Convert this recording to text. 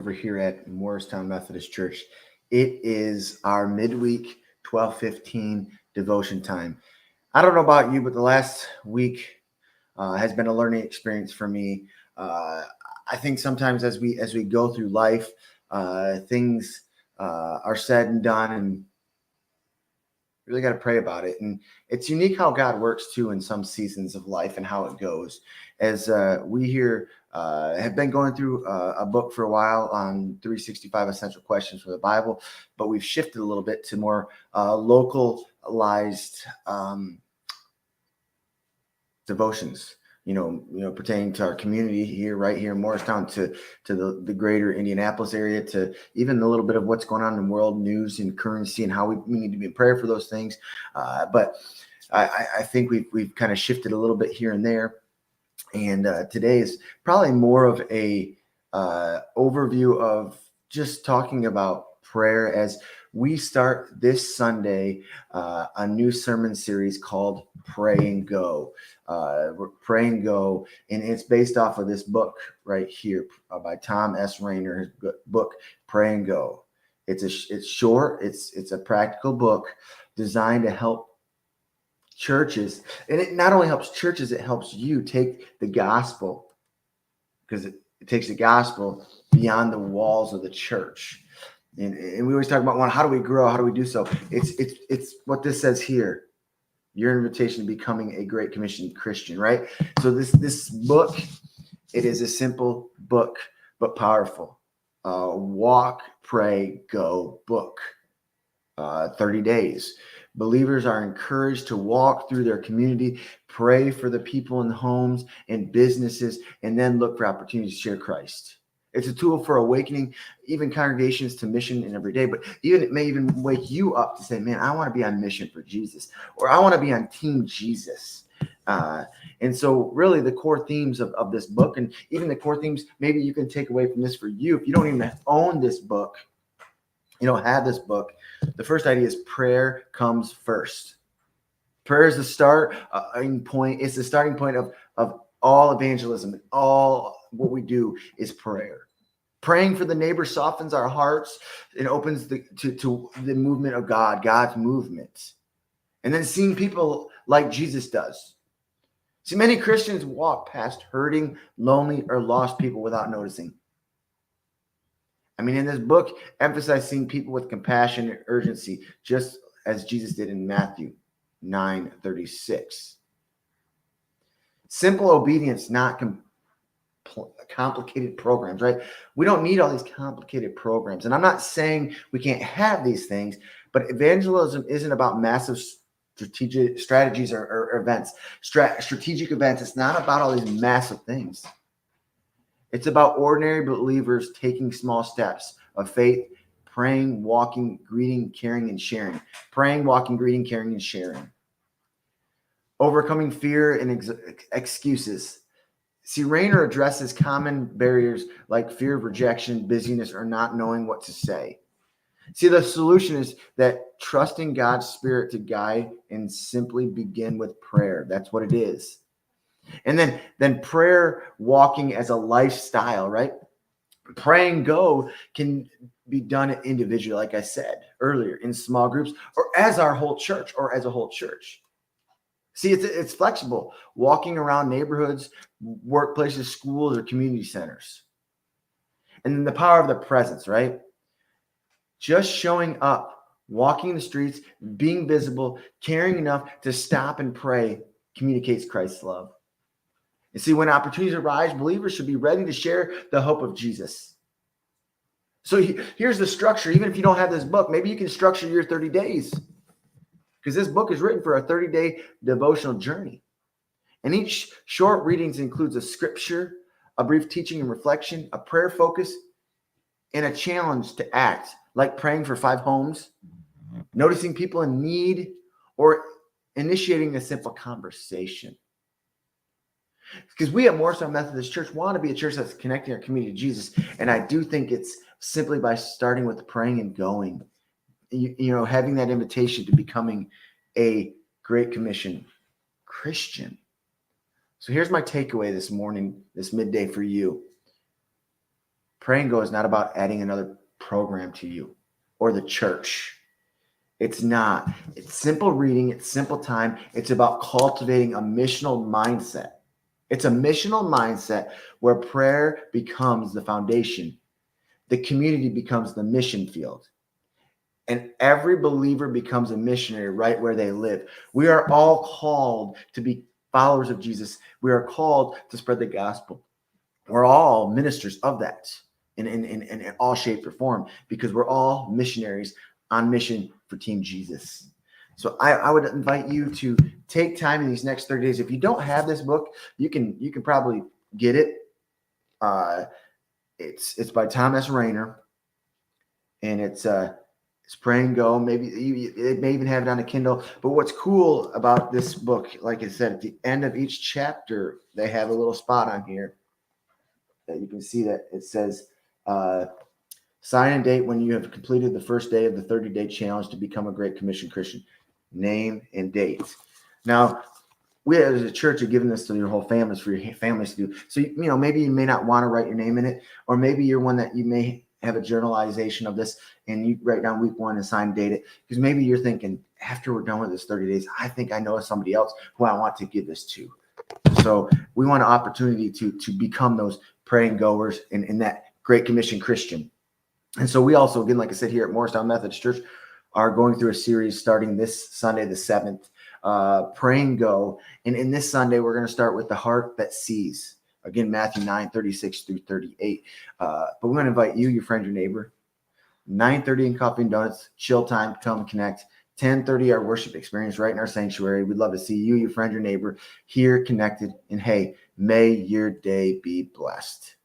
over here at Morristown Methodist Church. It is our midweek 12:15 devotion time. I don't know about you, but the last week has been a learning experience for me. Uh, I think sometimes as we go through life, things are said and done, and really got to pray about it. And it's unique how God works too in some seasons of life and how it goes. As we here have been going through a book for a while on 365 essential questions for the Bible, but we've shifted a little bit to more localized devotions. Pertaining to our community here, right here in Morristown, to the greater Indianapolis area, to even a little bit of what's going on in world news and currency and how we need to be in prayer for those things. But I think we've kind of shifted a little bit here and there. And today is probably more of a overview of just talking about prayer as we start this Sunday a new sermon series called Pray and Go. Pray and Go, and it's based off of this book right here by Thom S. His book Pray and Go. It's short. It's a practical book designed to help churches, and it not only helps churches, it helps you take the gospel, because it takes the gospel beyond the walls of the church. And we always talk about how do we grow, how do we do so? It's what this says here, your invitation to becoming a Great Commission Christian, right? So this book, it is a simple book but powerful. Walk, pray, go book. 30 days. Believers are encouraged to walk through their community, pray for the people in the homes and businesses, and then look for opportunities to share Christ. It's a tool for awakening even congregations to mission in every day, but it may even wake you up to say, man, I want to be on mission for Jesus, or I want to be on Team Jesus. And so really the core themes of this book, and even the core themes maybe you can take away from this for you, if you don't even own this book, you don't have this book, the first idea is prayer comes first. Prayer is the starting point. It's the starting point of all evangelism. All what we do is prayer. Praying for the neighbor softens our hearts. It opens to the movement of God, God's movement. And then seeing people like Jesus does. See, many Christians walk past hurting, lonely, or lost people without noticing. In this book, emphasize seeing people with compassion and urgency, just as Jesus did in Matthew 9:36. Simple obedience, not complicated programs, right? We don't need all these complicated programs. And I'm not saying we can't have these things, but evangelism isn't about massive strategic strategies or events. Strategic events, it's not about all these massive things. It's about ordinary believers taking small steps of faith, praying, walking, greeting, caring, and sharing. Praying, walking, greeting, caring, and sharing. Overcoming fear and excuses. See, Rayner addresses common barriers like fear of rejection, busyness, or not knowing what to say. See, the solution is that trusting God's Spirit to guide and simply begin with prayer. That's what it is. And then prayer walking as a lifestyle, right? Praying go can be done individually, like I said earlier, in small groups, or as our whole church, or as a whole church. See, it's flexible. Walking around neighborhoods, workplaces, schools, or community centers. And then the power of the presence, right? Just showing up, walking the streets, being visible, caring enough to stop and pray communicates Christ's love. You see, when opportunities arise, believers should be ready to share the hope of Jesus. So here's the structure. Even if you don't have this book, maybe you can structure your 30 days, because this book is written for a 30-day devotional journey. And each short readings includes a scripture, a brief teaching and reflection, a prayer focus, and a challenge to act, like praying for 5 homes, noticing people in need, or initiating a simple conversation. Because we at Morristown Methodist Church want to be a church that's connecting our community to Jesus. And I do think it's simply by starting with praying and going, having that invitation to becoming a Great Commission Christian. So here's my takeaway this morning, this midday for you. Pray and Go is not about adding another program to you or the church. It's not. It's simple reading. It's simple time. It's about cultivating a missional mindset. It's a missional mindset where prayer becomes the foundation. The community becomes the mission field. And every believer becomes a missionary right where they live. We are all called to be followers of Jesus. We are called to spread the gospel. We're all ministers of that in all shape or form, because we're all missionaries on mission for Team Jesus. So I would invite you to take time in these next 30 days. If you don't have this book, you can probably get it. It's by Thom S, and it's Pray and Go. Maybe it may even have it on a Kindle. But what's cool about this book, like I said, at the end of each chapter, they have a little spot on here that you can see that it says, sign and date when you have completed the first day of the 30-day challenge to become a Great Commission Christian. Name and date. Now, we as a church are giving this to your whole families, for your families to do. So, maybe you may not want to write your name in it, or maybe you're one that you may have a journalization of this and you write down week 1 and sign date it, because maybe you're thinking, after we're done with this 30 days, I think I know somebody else who I want to give this to. So we want an opportunity to become those praying goers in that Great Commission Christian. And so we also, again, like I said, here at Morristown Methodist Church, are going through a series starting this Sunday, the 7th, Pray and Go. And in this Sunday, we're going to start with the heart that sees. Again, Matthew 9:36 through 38. But we're going to invite you, your friend, your neighbor. 9:30 in Coffee and Donuts, chill time, come connect. 10:30 our worship experience right in our sanctuary. We'd love to see you, your friend, your neighbor here connected. And hey, may your day be blessed.